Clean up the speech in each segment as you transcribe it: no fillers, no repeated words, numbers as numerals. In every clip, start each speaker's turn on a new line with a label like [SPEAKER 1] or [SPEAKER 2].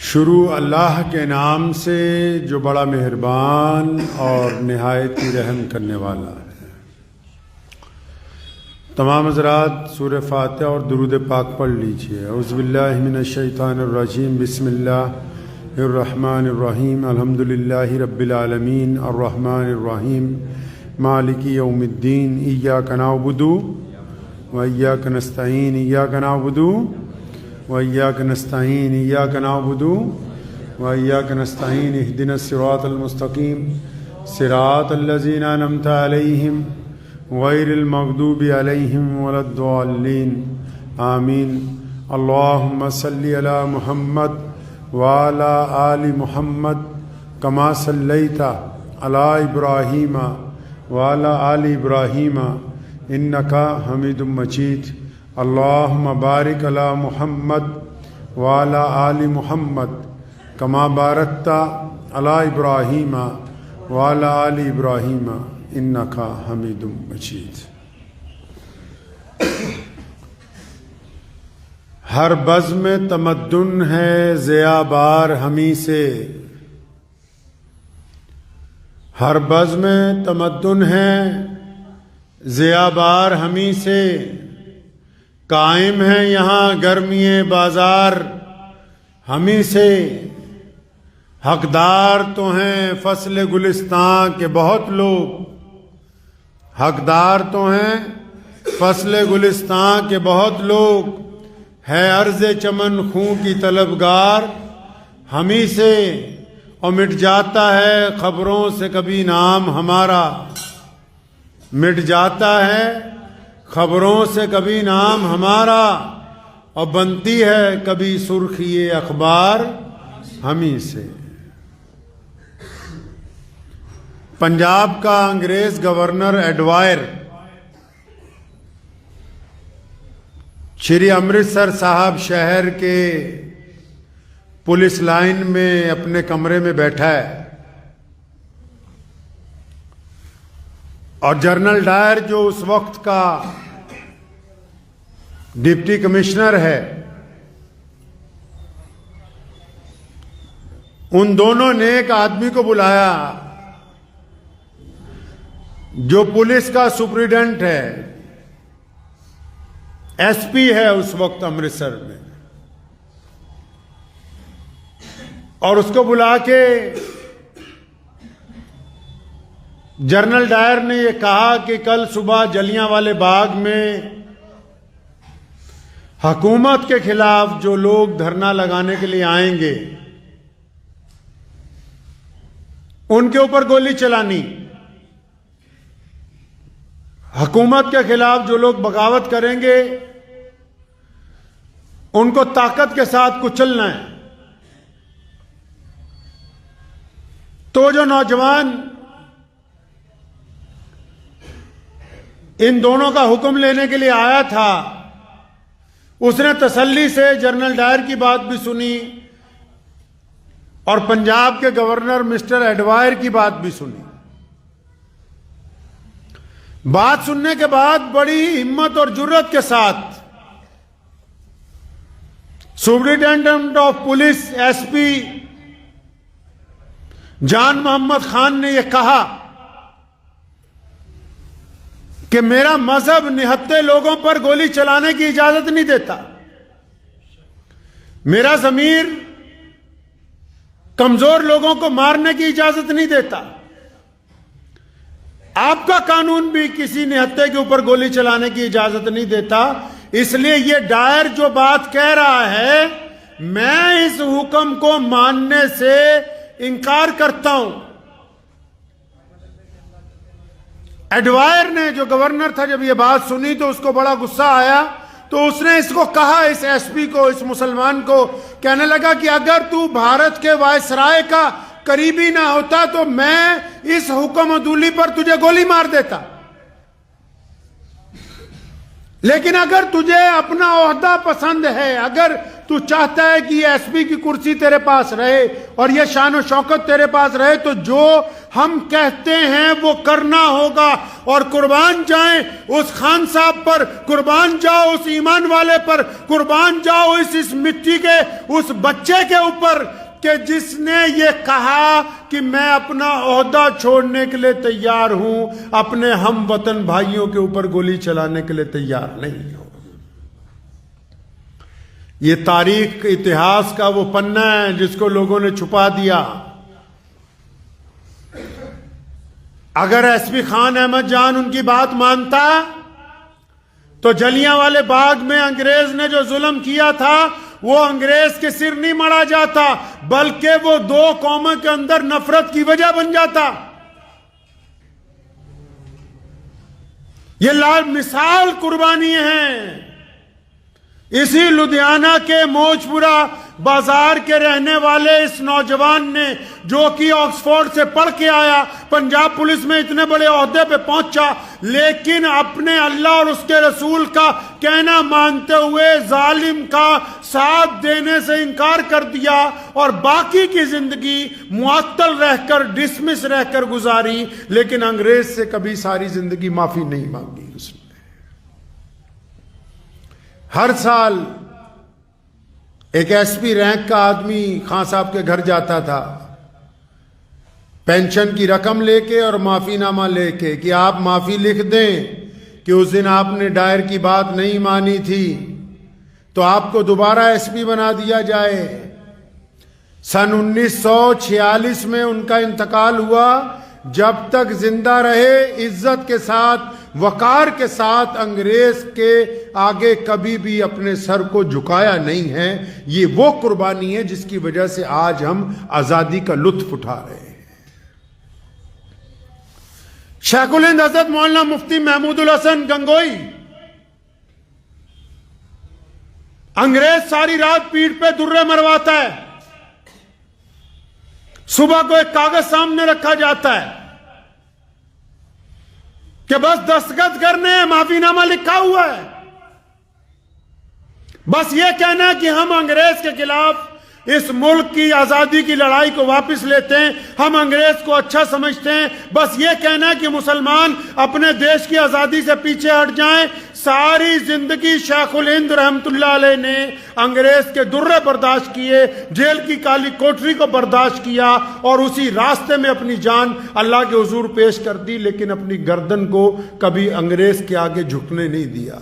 [SPEAKER 1] شروع اللہ کے نام سے جو بڑا مہربان اور نہایت ہی رحم کرنے والا ہے۔ تمام حضرات سورہ فاتحہ اور درود پاک پڑھ لیجئے۔ اعوذ باللہ من الشیطان الرجیم، بسم اللہ الرحمن الرحیم، الحمدللہ رب العالمین، الرحمن الرحیم، مالک یوم الدین، ایاک نعبد و ایاک نستعین، ایاک نعبد وإياك نستعين إياك نعبد وإياك نستعين اهدنا الصراط المستقيم صراط الذين أنعمت عليهم غير المغضوب عليهم ولا الضالين آمين۔ اللهم صل على محمد وعلى آل محمد كما صليت على إبراهيم وعلى آل إبراهيم إنك حميد مجيد۔ اللهم بارك على محمد وعلى آل محمد كما باركت على إبراهيم وعلى آل إبراهيم إنك حميد مجيد۔ ہر بزم تمدن ہے ضیا بار ہمیں سے، ہر بزم تمدن ہے ضیا بار ہمیں سے، قائم ہے یہاں گرمی بازار ہمیں سے، حقدار تو ہیں فصل گلستان کے بہت لوگ، حقدار تو ہیں فصل گلستان کے بہت لوگ، ہے عرض چمن خوں کی طلبگار ہمیں سے، اور مٹ جاتا ہے خبروں سے کبھی نام ہمارا، مٹ جاتا ہے خبروں سے کبھی نام ہمارا، اور بنتی ہے کبھی سرخی اخبار ہمیں سے۔ پنجاب کا انگریز گورنر ایڈوائر شری امرتسر صاحب شہر کے پولیس لائن میں اپنے کمرے میں بیٹھا ہے، اور جنرل ڈائر جو اس وقت کا ڈپٹی کمشنر ہے، ان دونوں نے ایک آدمی کو بلایا جو پولیس کا سپرنٹینڈنٹ ہے، ایس پی ہے اس وقت امرتسر میں، اور اس کو بلا کے جنرل ڈائر نے یہ کہا کہ کل صبح جلیاں والے باغ میں حکومت کے خلاف جو لوگ دھرنا لگانے کے لیے آئیں گے ان کے اوپر گولی چلانی، حکومت کے خلاف جو لوگ بغاوت کریں گے ان کو طاقت کے ساتھ کچلنا ہے۔ تو جو نوجوان ان دونوں کا حکم لینے کے لیے آیا تھا، اس نے تسلی سے جنرل ڈائر کی بات بھی سنی اور پنجاب کے گورنر مسٹر ایڈوائر کی بات بھی سنی۔ بات سننے کے بعد بڑی ہمت اور جرت کے ساتھ superintendent of police S P Jan Muhammad Khan نے یہ کہا کہ میرا مذہب نہتے لوگوں پر گولی چلانے کی اجازت نہیں دیتا، میرا ضمیر کمزور لوگوں کو مارنے کی اجازت نہیں دیتا، آپ کا قانون بھی کسی نہتے کے اوپر گولی چلانے کی اجازت نہیں دیتا، اس لیے یہ ڈائر جو بات کہہ رہا ہے میں اس حکم کو ماننے سے انکار کرتا ہوں۔ ایڈوائر نے جو گورنر تھا جب یہ بات سنی تو اس کو بڑا غصہ آیا، تو اس نے اس کو کہا، اس ایس پی کو، اس مسلمان کو کہنے لگا کہ اگر تو بھارت کے وائسرائے کا قریبی نہ ہوتا تو میں اس حکم عدولی پر تجھے گولی مار دیتا، لیکن اگر تجھے اپنا عہدہ پسند ہے، اگر تو چاہتا ہے کہ یہ ایس پی کی کرسی تیرے پاس رہے اور یہ شان و شوکت تیرے پاس رہے، تو جو ہم کہتے ہیں وہ کرنا ہوگا، اور قربان جائیں اس خان صاحب پر، قربان جاؤ اس ایمان والے پر، قربان جاؤ اس مٹی کے اس بچے کے اوپر کہ جس نے یہ کہا کہ میں اپنا عہدہ چھوڑنے کے لیے تیار ہوں، اپنے ہم وطن بھائیوں کے اوپر گولی چلانے کے لیے تیار نہیں ہوں۔ یہ تاریخ اتہاس کا وہ پنہ ہے جس کو لوگوں نے چھپا دیا۔ اگر ایس پی خان احمد جان ان کی بات مانتا تو جلیانوالے باغ میں انگریز نے جو ظلم کیا تھا وہ انگریز کے سر نہیں مڑا جاتا، بلکہ وہ دو قوموں کے اندر نفرت کی وجہ بن جاتا۔ یہ مثال قربانی ہیں۔ اسی لدھیانہ کے موجپورہ بازار کے رہنے والے اس نوجوان نے، جو کہ آکسفورڈ سے پڑھ کے آیا، پنجاب پولیس میں اتنے بڑے عہدے پہ پہنچا، لیکن اپنے اللہ اور اس کے رسول کا کہنا مانتے ہوئے ظالم کا ساتھ دینے سے انکار کر دیا اور باقی کی زندگی معطل رہ کر، ڈسمس رہ کر گزاری، لیکن انگریز سے کبھی ساری زندگی معافی نہیں مانگی اس نے۔ ہر سال ایک ایس پی رینک کا آدمی خان صاحب کے گھر جاتا تھا پینشن کی رقم لے کے اور معافی نامہ لے کے کہ آپ معافی لکھ دیں کہ اس دن آپ نے ڈائر کی بات نہیں مانی تھی تو آپ کو دوبارہ ایس پی بنا دیا جائے۔ سن 1946 میں ان کا انتقال ہوا۔ جب تک زندہ رہے عزت کے ساتھ، وقار کے ساتھ انگریز کے آگے کبھی بھی اپنے سر کو جھکایا نہیں ہے۔ یہ وہ قربانی ہے جس کی وجہ سے آج ہم آزادی کا لطف اٹھا رہے ہیں۔ شیخ الہند حضرت مولانا مفتی محمود الحسن گنگوئی، انگریز ساری رات پیٹھ پہ درے مرواتا ہے، صبح کو ایک کاغذ سامنے رکھا جاتا ہے کہ بس دستخط کرنے ہیں، معافی نامہ لکھا ہوا ہے، بس یہ کہنا ہے کہ ہم انگریز کے خلاف اس ملک کی آزادی کی لڑائی کو واپس لیتے ہیں، ہم انگریز کو اچھا سمجھتے ہیں، بس یہ کہنا ہے کہ مسلمان اپنے دیش کی آزادی سے پیچھے ہٹ جائیں۔ ساری زندگی شیخ الہند رحمت اللہ علیہ نے انگریز کے درے برداشت کیے، جیل کی کالی کوٹری کو برداشت کیا اور اسی راستے میں اپنی جان اللہ کے حضور پیش کر دی، لیکن اپنی گردن کو کبھی انگریز کے آگے جھکنے نہیں دیا۔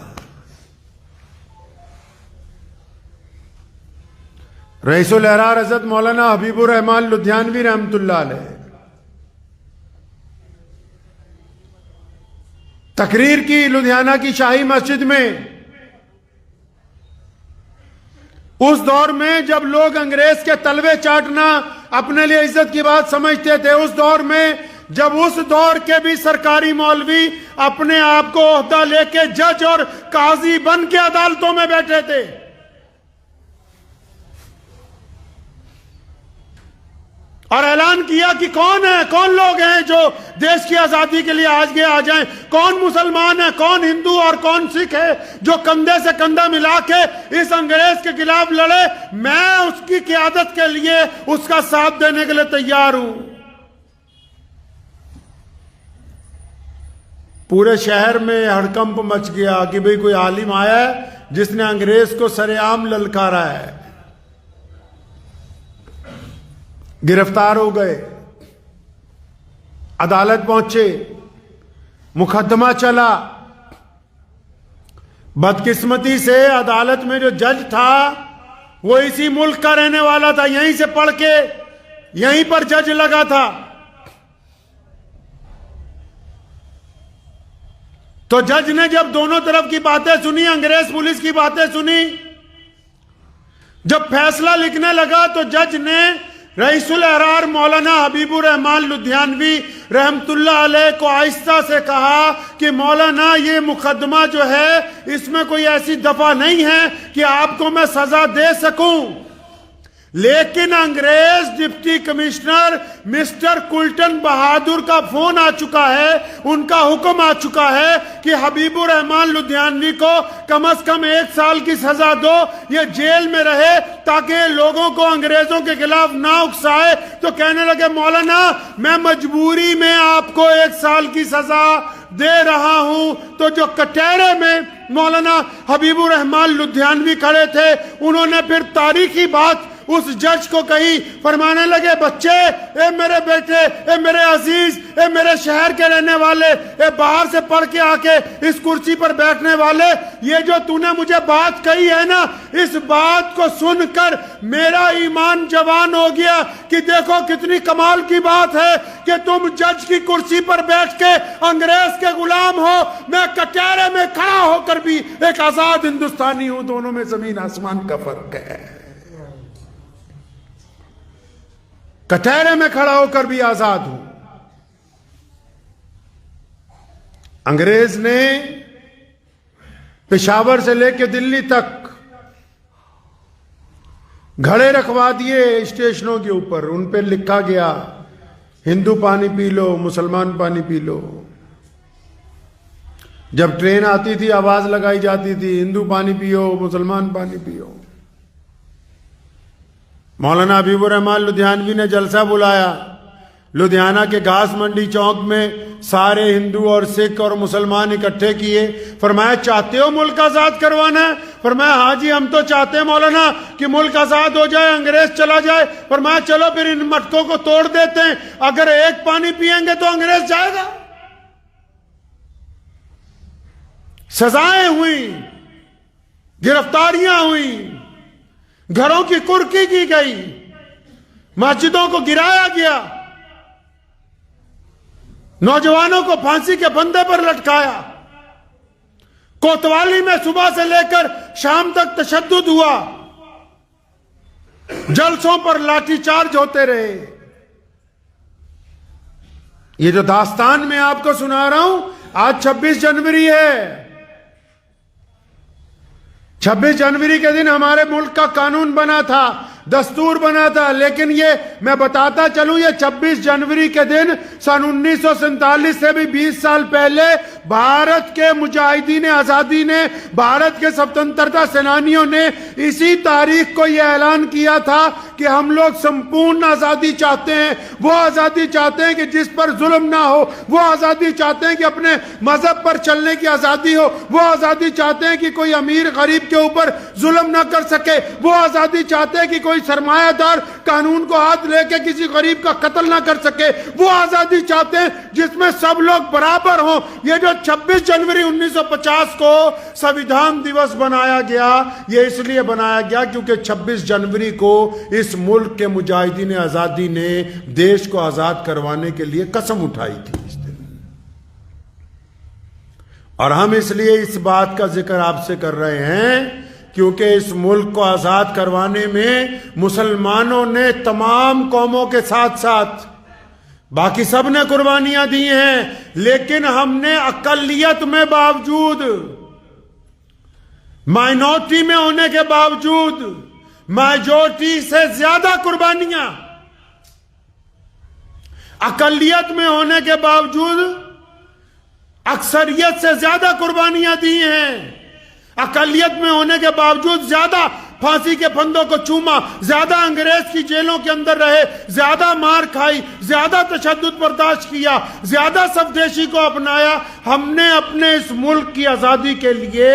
[SPEAKER 1] رئیس الاحرار حضرت مولانا حبیب الرحمان لدھیانوی رحمت اللہ علیہ تقریر کی لدھیانہ کی شاہی مسجد میں، اس دور میں جب لوگ انگریز کے تلوے چاٹنا اپنے لیے عزت کی بات سمجھتے تھے، اس دور میں جب اس دور کے بھی سرکاری مولوی اپنے آپ کو عہدہ لے کے جج اور قاضی بن کے عدالتوں میں بیٹھے تھے، اور اعلان کیا کہ کون لوگ ہیں جو دیش کی آزادی کے لیے آگے آ جائیں، کون مسلمان ہے، کون ہندو اور کون سکھ ہے جو کندھے سے کندھا ملا کے اس انگریز کے خلاف لڑے، میں اس کی قیادت کے لیے اس کا ساتھ دینے کے لیے تیار ہوں۔ پورے شہر میں ہڑکمپ مچ گیا کہ بھئی کوئی عالم آیا ہے جس نے انگریز کو سر عام للکارا ہے۔ گرفتار ہو گئے، عدالت پہنچے، مقدمہ چلا۔ بدقسمتی سے عدالت میں جو جج تھا وہ اسی ملک کا رہنے والا تھا، یہیں سے پڑھ کے یہیں پر جج لگا تھا۔ تو جج نے جب دونوں طرف کی باتیں سنی، انگریز پولیس کی باتیں سنی، جب فیصلہ لکھنے لگا تو جج نے رئیس الاحرار مولانا حبیب الرحمان لدھیانوی رحمت اللہ علیہ کو آہستہ سے کہا کہ مولانا یہ مقدمہ جو ہے اس میں کوئی ایسی دفعہ نہیں ہے کہ آپ کو میں سزا دے سکوں، لیکن انگریز ڈپٹی کمشنر مسٹر کلٹن بہادر کا فون آ چکا ہے، ان کا حکم آ چکا ہے کہ حبیب الرحمان لدھیانوی کو کم از کم 1 سال کی سزا دو، یہ جیل میں رہے تاکہ لوگوں کو انگریزوں کے خلاف نہ اکسائے۔ تو کہنے لگے مولانا میں مجبوری میں آپ کو 1 سال کی سزا دے رہا ہوں۔ تو جو کٹہرے میں مولانا حبیب الرحمان لدھیانوی کھڑے تھے، انہوں نے پھر تاریخی بات اس جج کو کہی، فرمانے لگے بچے، اے میرے بیٹے، اے میرے عزیز، اے میرے شہر کے رہنے والے، اے باہر سے پڑھ کے آ کے اس کرسی پر بیٹھنے والے، یہ جو تو نے مجھے بات کہی ہے نا، اس بات کو سن کر میرا ایمان جوان ہو گیا کہ دیکھو کتنی کمال کی بات ہے کہ تم جج کی کرسی پر بیٹھ کے انگریز کے غلام ہو، میں کٹہرے میں کھڑا ہو کر بھی ایک آزاد ہندوستانی ہوں۔ دونوں میں زمین آسمان کا فرق ہے۔ کٹہرے میں کھڑا ہو کر بھی آزاد ہوں۔ انگریز نے پشاور سے لے کے دلی تک گھڑے رکھوا دیے اسٹیشنوں کے اوپر، ان پہ لکھا گیا ہندو پانی پی لو، مسلمان پانی پی لو۔ جب ٹرین آتی تھی آواز لگائی جاتی تھی ہندو پانی پیو، مسلمان پانی پیو۔ مولانا حبیب الرحمان لدھیانوی نے جلسہ بلایا، لدھیانہ کے گھاس منڈی چوک میں سارے ہندو اور سکھ اور مسلمان اکٹھے کیے، فرمایا چاہتے ہو ملک آزاد کروانا ہے؟ فرمایا ہاں جی ہم تو چاہتے ہیں مولانا کہ ملک آزاد ہو جائے، انگریز چلا جائے۔ فرمایا چلو پھر ان مٹکوں کو توڑ دیتے ہیں، اگر ایک پانی پیئیں گے تو انگریز جائے گا۔ سزائیں ہوئیں، گرفتاریاں ہوئیں، گھروں کی کرکی کی گئی، مسجدوں کو گرایا گیا، نوجوانوں کو پھانسی کے پھندے پر لٹکایا، کوتوالی میں صبح سے لے کر شام تک تشدد ہوا، جلسوں پر لاٹھی چارج ہوتے رہے۔ یہ جو داستان میں آپ کو سنا رہا ہوں، آج 26 جنوری ہے۔ 26 جنوری کے دن ہمارے ملک کا قانون بنا تھا، دستور بنا تھا، لیکن یہ میں بتاتا چلوں یہ 26 جنوری کے دن سن 1947 سے بھی 20 سال پہلے بھارت کے مجاہدین آزادی نے، بھارت کے سوتنترتا سینانیوں نے اسی تاریخ کو یہ اعلان کیا تھا کہ ہم لوگ سمپورن آزادی چاہتے ہیں، وہ آزادی چاہتے ہیں کہ جس پر ظلم نہ ہو، وہ آزادی چاہتے ہیں کہ اپنے مذہب پر چلنے کی آزادی ہو، وہ آزادی چاہتے ہیں کہ کوئی امیر غریب کے اوپر ظلم نہ کر سکے، وہ آزادی چاہتے ہیں کہ کوئی سرمایہ دار قانون کو ہاتھ لے کے کسی غریب کا قتل نہ کر سکے، وہ آزادی چاہتے ہیں جس میں سب لوگ برابر ہوں۔ یہ جو 26 جنوری 1950 کو سویدھان دیوس بنایا گیا، یہ اس لیے بنایا گیا کیونکہ 26 جنوری کو اس ملک کے مجاہدین آزادی نے دیش کو آزاد کروانے کے لیے قسم اٹھائی تھی اس دن۔ اور ہم اس لیے اس بات کا ذکر آپ سے کر رہے ہیں کیونکہ اس ملک کو آزاد کروانے میں مسلمانوں نے تمام قوموں کے ساتھ ساتھ باقی سب نے قربانیاں دی ہیں، لیکن ہم نے اقلیت میں باوجود، مائنورٹی میں ہونے کے باوجود، میجورٹی سے زیادہ قربانیاں، اقلیت میں ہونے کے باوجود اکثریت سے زیادہ قربانیاں دی ہیں، اقلیت میں ہونے کے باوجود زیادہ پھانسی کے پھندوں کو چوما، زیادہ انگریز کی جیلوں کے اندر رہے، زیادہ مار کھائی، زیادہ تشدد برداشت کیا، زیادہ سفدیشی کو اپنایا۔ ہم نے اپنے اس ملک کی آزادی کے لیے،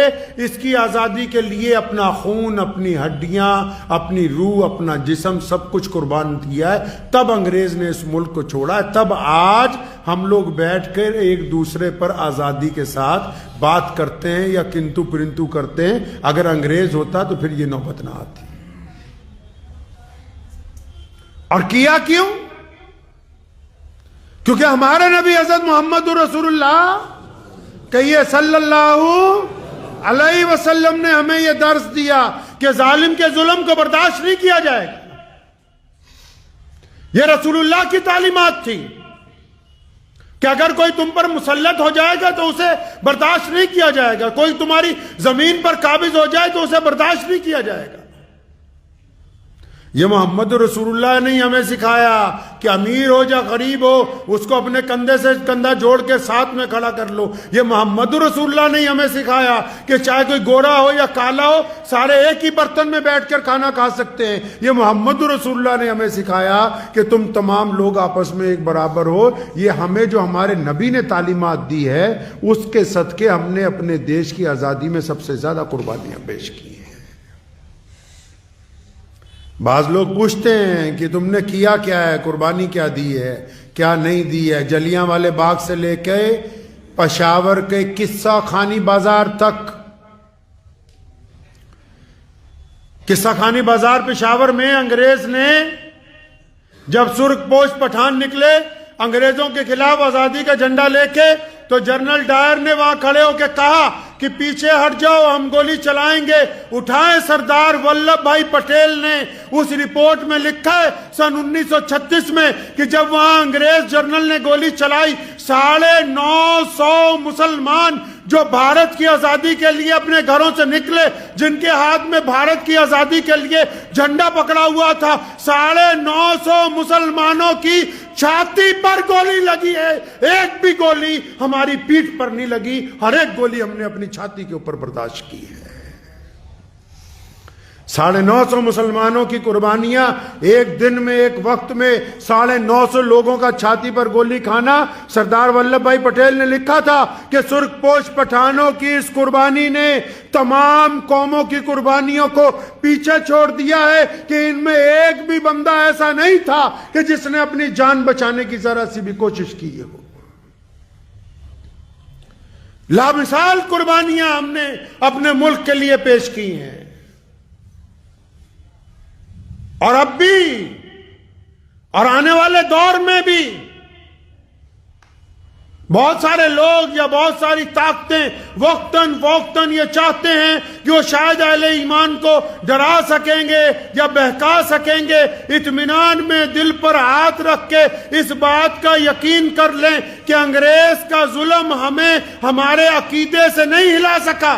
[SPEAKER 1] اس کی آزادی کے لیے اپنا خون، اپنی ہڈیاں، اپنی روح، اپنا جسم سب کچھ قربان کیا ہے، تب انگریز نے اس ملک کو چھوڑا ہے۔ تب آج ہم لوگ بیٹھ کر ایک دوسرے پر آزادی کے ساتھ بات کرتے ہیں یا کنتو پرنتو کرتے ہیں۔ اگر انگریز ہوتا تو پھر یہ نوبت نہ آتی۔ اور کیا کیوں؟ کیونکہ ہمارے نبی حضرت محمد رسول اللہ کہیے صلی اللہ علیہ وسلم نے ہمیں یہ درس دیا کہ ظالم کے ظلم کو برداشت نہیں کیا جائے گا۔ یہ رسول اللہ کی تعلیمات تھی کہ اگر کوئی تم پر مسلط ہو جائے گا تو اسے برداشت نہیں کیا جائے گا، کوئی تمہاری زمین پر قابض ہو جائے تو اسے برداشت نہیں کیا جائے گا۔ یہ محمد رسول اللہ نے ہمیں سکھایا کہ امیر ہو یا غریب ہو اس کو اپنے کندھے سے کندھا جوڑ کے ساتھ میں کھڑا کر لو. یہ محمد رسول اللہ نے ہمیں سکھایا کہ چاہے کوئی گورا ہو یا کالا ہو سارے ایک ہی برتن میں بیٹھ کر کھانا کھا سکتے ہیں. یہ محمد رسول اللہ نے ہمیں سکھایا کہ تم تمام لوگ آپس میں ایک برابر ہو. یہ ہمیں جو ہمارے نبی نے تعلیمات دی ہے اس کے صدقے ہم نے اپنے دیش کی آزادی میں سب سے زیادہ قربانیاں پیش کی ہیں. بعض لوگ پوچھتے ہیں کہ تم نے کیا کیا ہے, قربانی کیا دی ہے, کیا نہیں دی ہے. جلیاں والے باغ سے لے کے پشاور کے قصہ خانی بازار تک, قصہ خانی بازار پشاور میں انگریز نے جب سرخ پوش پٹھان نکلے انگریزوں کے خلاف آزادی کا جھنڈا لے کے, تو جنرل ڈائر نے وہاں کھڑے ہو کے کہا کہ پیچھے ہٹ جاؤ ہم گولی چلائیں گے. اٹھائیں سردار ولبھ بھائی پٹیل نے اس رپورٹ میں لکھا ہے سن 1936 میں کہ جب وہاں انگریز جنرل نے گولی چلائی 950 مسلمان جو بھارت کی آزادی کے لیے اپنے گھروں سے نکلے, جن کے ہاتھ میں بھارت کی آزادی کے لیے جھنڈا پکڑا ہوا تھا, 950 مسلمانوں کی چھاتی پر گولی لگی ہے. ایک بھی گولی ہماری پیٹھ پر نہیں لگی, ہر ایک گولی ہم نے اپنی چھاتی کے اوپر برداشت کی ہے. 950 مسلمانوں کی قربانیاں, ایک دن میں ایک وقت میں 950 لوگوں کا چھاتی پر گولی کھانا. سردار ولبھ بھائی پٹیل نے لکھا تھا کہ سرخ پوش پٹھانوں کی اس قربانی نے تمام قوموں کی قربانیوں کو پیچھے چھوڑ دیا ہے کہ ان میں ایک بھی بندہ ایسا نہیں تھا کہ جس نے اپنی جان بچانے کی ذرا سی بھی کوشش کی ہو. لامثال قربانیاں ہم نے اپنے ملک کے لیے پیش کی ہیں, اور اب بھی اور آنے والے دور میں بھی بہت سارے لوگ یا بہت ساری طاقتیں وقتاً فوقتاً یہ چاہتے ہیں کہ وہ شاید اہل ایمان کو ڈرا سکیں گے یا بہکا سکیں گے. اطمینان میں دل پر ہاتھ رکھ کے اس بات کا یقین کر لیں کہ انگریز کا ظلم ہمیں ہمارے عقیدے سے نہیں ہلا سکا,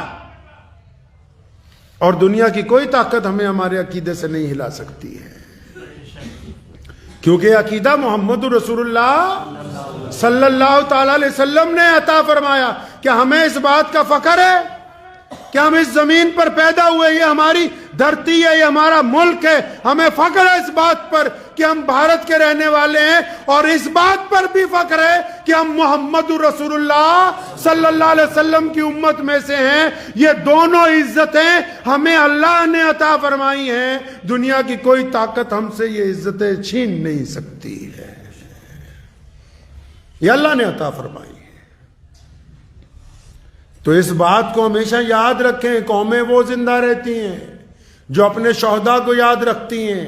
[SPEAKER 1] اور دنیا کی کوئی طاقت ہمیں ہمارے عقیدے سے نہیں ہلا سکتی ہے, کیونکہ عقیدہ محمد رسول اللہ صلی اللہ تعالی علیہ وسلم نے عطا فرمایا. کہ ہمیں اس بات کا فخر ہے کہ ہم اس زمین پر پیدا ہوئے, یہ ہماری دھرتی ہے, یہ ہمارا ملک ہے. ہمیں فخر ہے اس بات پر کہ ہم بھارت کے رہنے والے ہیں, اور اس بات پر بھی فخر ہے کہ ہم محمد رسول اللہ صلی اللہ علیہ وسلم کی امت میں سے ہیں. یہ دونوں عزتیں ہمیں اللہ نے عطا فرمائی ہیں, دنیا کی کوئی طاقت ہم سے یہ عزتیں چھین نہیں سکتی ہے, یہ اللہ نے عطا فرمائی ہے. تو اس بات کو ہمیشہ یاد رکھیں. قومیں وہ زندہ رہتی ہیں جو اپنے شہداء کو یاد رکھتی ہیں,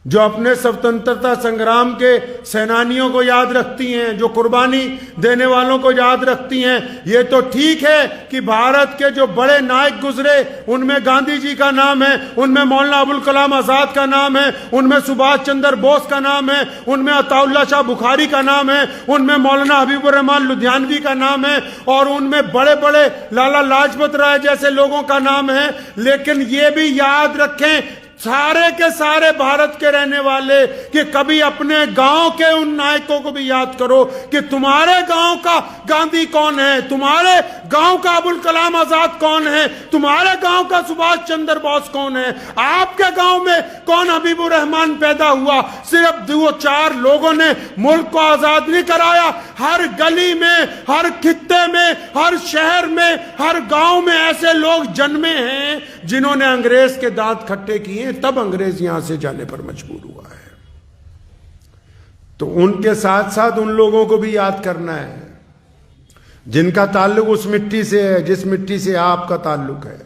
[SPEAKER 1] جو اپنے سوتنترتا سنگرام کے سینانیوں کو یاد رکھتی ہیں, جو قربانی دینے والوں کو یاد رکھتی ہیں. یہ تو ٹھیک ہے کہ بھارت کے جو بڑے نائک گزرے ان میں گاندھی جی کا نام ہے, ان میں مولانا ابوالکلام آزاد کا نام ہے, ان میں سبھاش چندر بوس کا نام ہے, ان میں عطا اللہ شاہ بخاری کا نام ہے, ان میں مولانا حبیب الرحمان لدھیانوی کا نام ہے, اور ان میں بڑے بڑے لالا لاجپت رائے جیسے لوگوں کا نام ہے. لیکن یہ بھی یاد رکھیں سارے کے سارے بھارت کے رہنے والے کہ کبھی اپنے گاؤں کے ان نائکوں کو بھی یاد کرو کہ تمہارے گاؤں کا گاندھی کون ہے, تمہارے گاؤں کا ابوالکلام آزاد کون ہے, تمہارے گاؤں کا سبھاش چندر بوس کون ہے, آپ کے گاؤں میں کون حبیب الرحمان پیدا ہوا. صرف 2-4 لوگوں نے ملک کو آزاد نہیں کرایا, ہر گلی میں, ہر خطے میں, ہر شہر میں, ہر گاؤں میں ایسے لوگ جنمے ہیں جنہوں نے انگریز کے دانت کھٹے کیے, تب انگریز یہاں سے جانے پر مجبور ہوا ہے. تو ان کے ساتھ ساتھ ان لوگوں کو بھی یاد کرنا ہے جن کا تعلق اس مٹی سے ہے جس مٹی سے آپ کا تعلق ہے,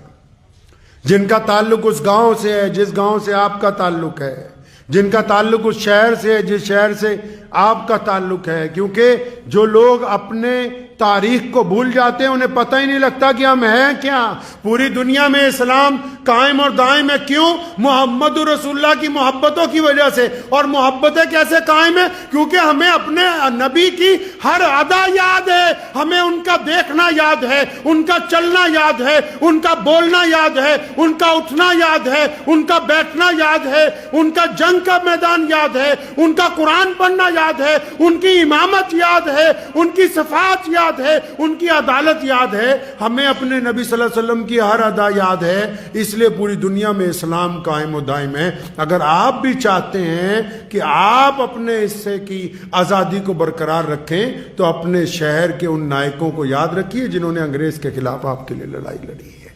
[SPEAKER 1] جن کا تعلق اس گاؤں سے ہے جس گاؤں سے آپ کا تعلق ہے, جن کا تعلق اس شہر سے ہے جس شہر سے آپ کا تعلق ہے. کیونکہ جو لوگ اپنے تاریخ کو بھول جاتے ہیں، انہیں پتہ ہی نہیں لگتا کہ ہم ہیں کیا۔ پوری دنیا میں اسلام قائم اور دائم ہے، کیوں؟ محمد رسول اللہ کی محبتوں کی وجہ سے۔ اور محبتیں کیسے قائم ہیں؟ کیونکہ ہمیں اپنے نبی کی ہر ادا یاد ہے، ہمیں ان کا دیکھنا یاد ہے، ان کا چلنا یاد ہے، ان کا بولنا یاد ہے، ان کا اٹھنا یاد ہے، ان کا بیٹھنا یاد ہے، ان کا جنگ کا میدان یاد ہے، ان کا قرآن پڑھنا یاد ہے، ان کی امامت یاد ہے، ان کی صفات یاد ہے، ان کی عدالت یاد ہے۔ ہمیں اپنے نبی صلی اللہ علیہ وسلم کی ہر ادا یاد ہے، اس لیے پوری دنیا میں اسلام قائم و دائم ہے۔ اگر آپ بھی چاہتے ہیں کہ آپ اپنے حصے کی آزادی کو برقرار رکھیں تو اپنے شہر کے ان نائکوں کو یاد رکھیے جنہوں نے انگریز کے خلاف آپ کے لیے لڑائی لڑی ہے،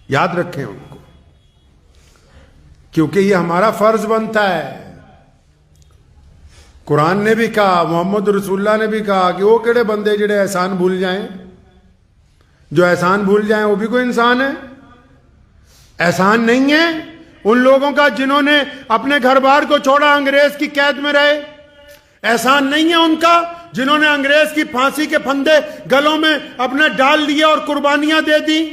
[SPEAKER 1] یاد رکھیں ان کو، کیونکہ یہ ہمارا فرض بنتا ہے۔ قرآن نے بھی کہا، محمد رسول اللہ نے بھی کہا کہ وہ کیڑے بندے جڑے احسان بھول جائیں، جو احسان بھول جائیں وہ بھی کوئی انسان ہے؟ احسان نہیں ہے ان لوگوں کا جنہوں نے اپنے گھر بار کو چھوڑا، انگریز کی قید میں رہے؟ احسان نہیں ہے ان کا جنہوں نے انگریز کی پھانسی کے پھندے گلوں میں اپنے ڈال لیے اور قربانیاں دے دی؟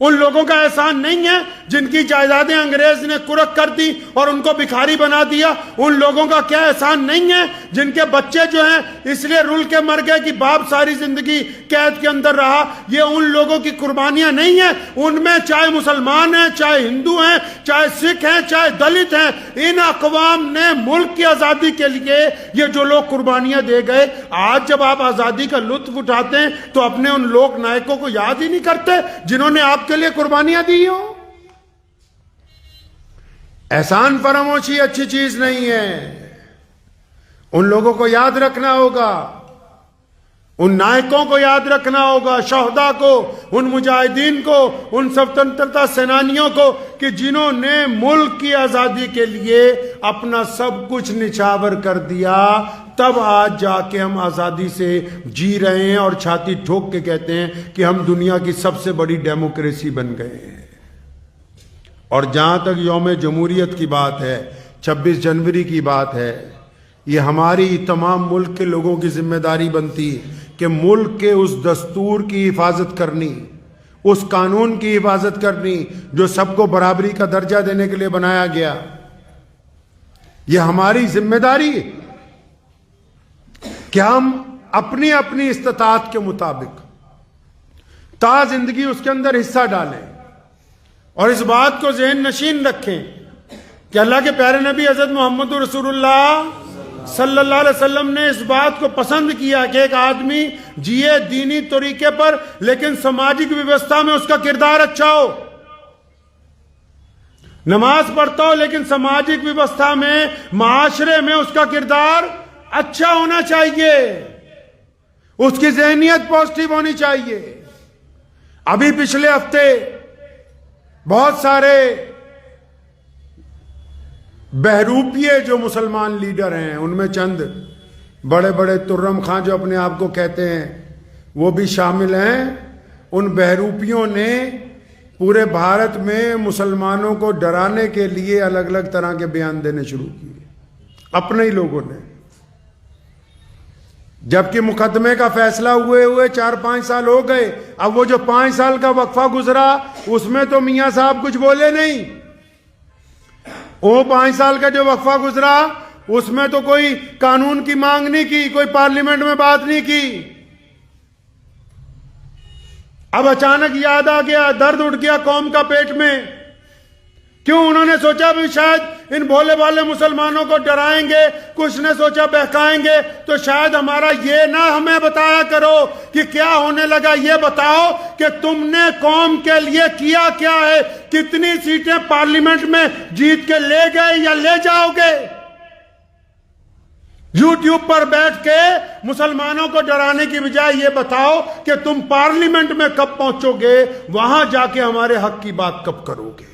[SPEAKER 1] ان لوگوں کا احسان نہیں ہے جن کی جائیدادیں انگریز نے کرک کر دی اور ان کو بھکاری بنا دیا؟ ان لوگوں کا کیا احسان نہیں ہے جن کے بچے جو ہیں اس لیے رول کے مر گئے کہ باپ ساری زندگی قید کے اندر رہا؟ یہ ان لوگوں کی قربانیاں نہیں ہیں؟ ان میں چاہے مسلمان ہیں، چاہے ہندو ہیں، چاہے سکھ ہیں، چاہے دلت ہیں، ان اقوام نے ملک کی آزادی کے لیے یہ جو لوگ قربانیاں دے گئے، آج جب آپ آزادی کا لطف اٹھاتے ہیں تو اپنے ان لوگ نائکوں کو یاد ہی نہیں کرتے جنہوں نے آپ کے لیے قربانیاں دی ہوں؟ احسان فراموشی اچھی چیز نہیں ہے، ان لوگوں کو یاد رکھنا ہوگا، ان نائکوں کو یاد رکھنا ہوگا، شہداء کو، ان مجاہدین کو، ان سوتنترتا سینانیوں کو کہ جنہوں نے ملک کی آزادی کے لیے اپنا سب کچھ نچھاور کر دیا، تب آج جا کے ہم آزادی سے جی رہے ہیں اور چھاتی ٹھوک کے کہتے ہیں کہ ہم دنیا کی سب سے بڑی ڈیموکریسی بن گئے ہیں۔ اور جہاں تک یوم جمہوریت کی بات ہے، 26 جنوری کی بات ہے، یہ ہماری تمام ملک کے لوگوں کی ذمہ داری بنتی کہ ملک کے اس دستور کی حفاظت کرنی، اس قانون کی حفاظت کرنی جو سب کو برابری کا درجہ دینے کے لیے بنایا گیا۔ یہ ہماری ذمہ داری ہے کہ ہم اپنی اپنی استطاعت کے مطابق تا زندگی اس کے اندر حصہ ڈالیں، اور اس بات کو ذہن نشین رکھیں کہ اللہ کے پیارے نبی حضرت محمد رسول اللہ صلی اللہ علیہ وسلم نے اس بات کو پسند کیا کہ ایک آدمی جیے دینی طریقے پر لیکن سماجک ویوستھا میں اس کا کردار اچھا ہو، نماز پڑھتا ہو لیکن سماجک ویوستھا میں، معاشرے میں اس کا کردار اچھا ہونا چاہیے، اس کی ذہنیت پازیٹیو ہونی چاہیے۔ ابھی پچھلے ہفتے بہت سارے بہروپیے جو مسلمان لیڈر ہیں، ان میں چند بڑے بڑے ترم خاں جو اپنے آپ کو کہتے ہیں وہ بھی شامل ہیں۔ ان بہروپیوں نے پورے بھارت میں مسلمانوں کو ڈرانے کے لیے الگ الگ طرح کے بیان دینے شروع کیے، اپنے ہی لوگوں نے، جبکہ مقدمے کا فیصلہ ہوئے 4-5 سال ہو گئے۔ اب وہ جو 5 سال کا وقفہ گزرا اس میں تو میاں صاحب کچھ بولے نہیں، وہ 5 سال کا جو وقفہ گزرا اس میں تو کوئی قانون کی مانگ نہیں کی، کوئی پارلیمنٹ میں بات نہیں کی۔ اب اچانک یاد آ گیا، درد اٹھ گیا قوم کا پیٹ میں۔ کیوں؟ انہوں نے سوچا بھی شاید ان بھولے والے مسلمانوں کو ڈرائیں گے، کچھ نے سوچا بہکائیں گے تو شاید ہمارا یہ نہ ہمیں بتایا کرو کہ کیا ہونے لگا، یہ بتاؤ کہ تم نے قوم کے لیے کیا کیا ہے، کتنی سیٹیں پارلیمنٹ میں جیت کے لے گئے یا لے جاؤ گے۔ یوٹیوب پر بیٹھ کے مسلمانوں کو ڈرانے کی بجائے یہ بتاؤ کہ تم پارلیمنٹ میں کب پہنچو گے، وہاں جا کے ہمارے حق کی بات کب کرو گے۔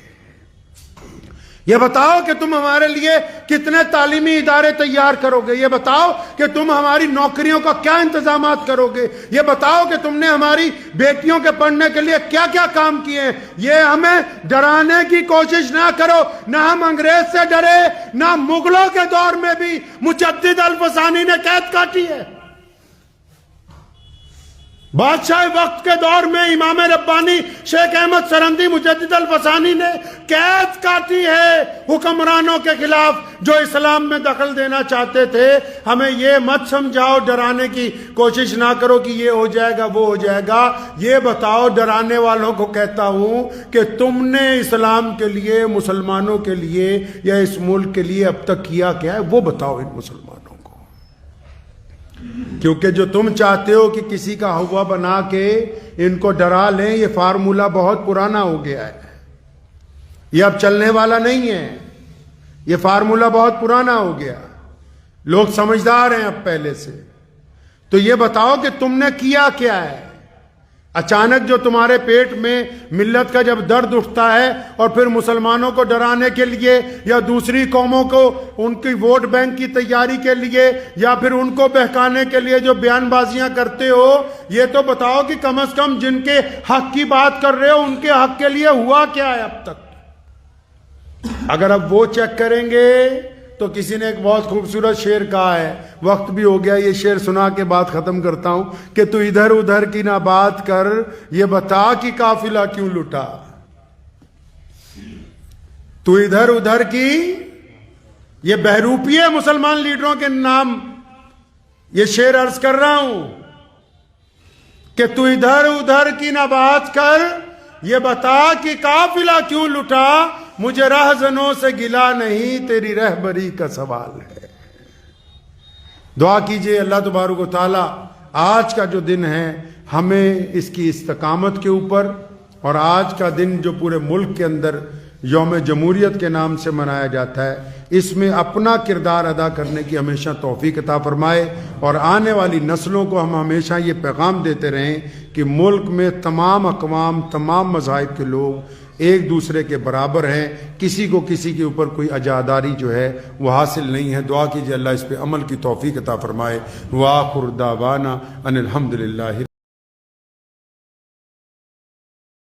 [SPEAKER 1] یہ بتاؤ کہ تم ہمارے لیے کتنے تعلیمی ادارے تیار کرو گے، یہ بتاؤ کہ تم ہماری نوکریوں کا کیا انتظامات کرو گے، یہ بتاؤ کہ تم نے ہماری بیٹیوں کے پڑھنے کے لیے کیا کیا کام کیے ہیں۔ یہ ہمیں ڈرانے کی کوشش نہ کرو، نہ ہم انگریز سے ڈرے، نہ مغلوں کے دور میں بھی مجدد الفسانی نے قید کاٹی ہے۔ بادشاہ وقت کے دور میں امام ربانی شیخ احمد سرندی مجدد الفسانی نے قید کاٹی ہے حکمرانوں کے خلاف جو اسلام میں دخل دینا چاہتے تھے. ہمیں یہ مت سمجھاؤ، ڈرانے کی کوشش نہ کرو کہ یہ ہو جائے گا وہ ہو جائے گا. یہ بتاؤ، ڈرانے والوں کو کہتا ہوں کہ تم نے اسلام کے لیے، مسلمانوں کے لیے یا اس ملک کے لیے اب تک کیا کیا ہے، وہ بتاؤ ان مسلمانوں کو. کیونکہ جو تم چاہتے ہو کہ کسی کا ہوا بنا کے ان کو ڈرا لیں، یہ فارمولہ بہت پرانا ہو گیا ہے، یہ اب چلنے والا نہیں ہے. یہ فارمولہ بہت پرانا ہو گیا، لوگ سمجھدار ہیں اب پہلے سے. تو یہ بتاؤ کہ تم نے کیا کیا ہے. اچانک جو تمہارے پیٹ میں ملت کا جب درد اٹھتا ہے اور پھر مسلمانوں کو ڈرانے کے لیے یا دوسری قوموں کو ان کی ووٹ بینک کی تیاری کے لیے یا پھر ان کو بہکانے کے لیے جو بیان بازیاں کرتے ہو، یہ تو بتاؤ کہ کم از کم جن کے حق کی بات کر رہے ہو ان کے حق کے لیے ہوا کیا ہے اب تک. اگر اب وہ چیک کریں گے تو کسی نے ایک بہت خوبصورت شعر کہا ہے، وقت بھی ہو گیا، یہ شعر سنا کے بات ختم کرتا ہوں کہ تو ادھر ادھر کی نہ بات کر، یہ بتا کہ قافلہ کیوں لٹا. تو ادھر ادھر کی، یہ بہروپی ہے مسلمان لیڈروں کے نام. یہ شعر عرض کر رہا ہوں کہ تو ادھر ادھر کی نہ بات کر، یہ بتا کہ قافلہ کیوں لٹا. مجھے رہزنوں سے گلا نہیں، تیری رہبری کا سوال ہے. دعا کیجئے اللہ تبارک و تعالی آج کا جو دن ہے ہمیں اس کی استقامت کے اوپر، اور آج کا دن جو پورے ملک کے اندر یوم جمہوریت کے نام سے منایا جاتا ہے، اس میں اپنا کردار ادا کرنے کی ہمیشہ توفیق عطا فرمائے. اور آنے والی نسلوں کو ہم ہمیشہ یہ پیغام دیتے رہیں کہ ملک میں تمام اقوام، تمام مذاہب کے لوگ ایک دوسرے کے برابر ہیں، کسی کو کسی کے اوپر کوئی عزاداری جو ہے وہ حاصل نہیں ہے. دعا کیجئے اللہ اس پہ عمل کی توفیق عطا فرمائے. وآخر دعوانا ان الحمدللہ.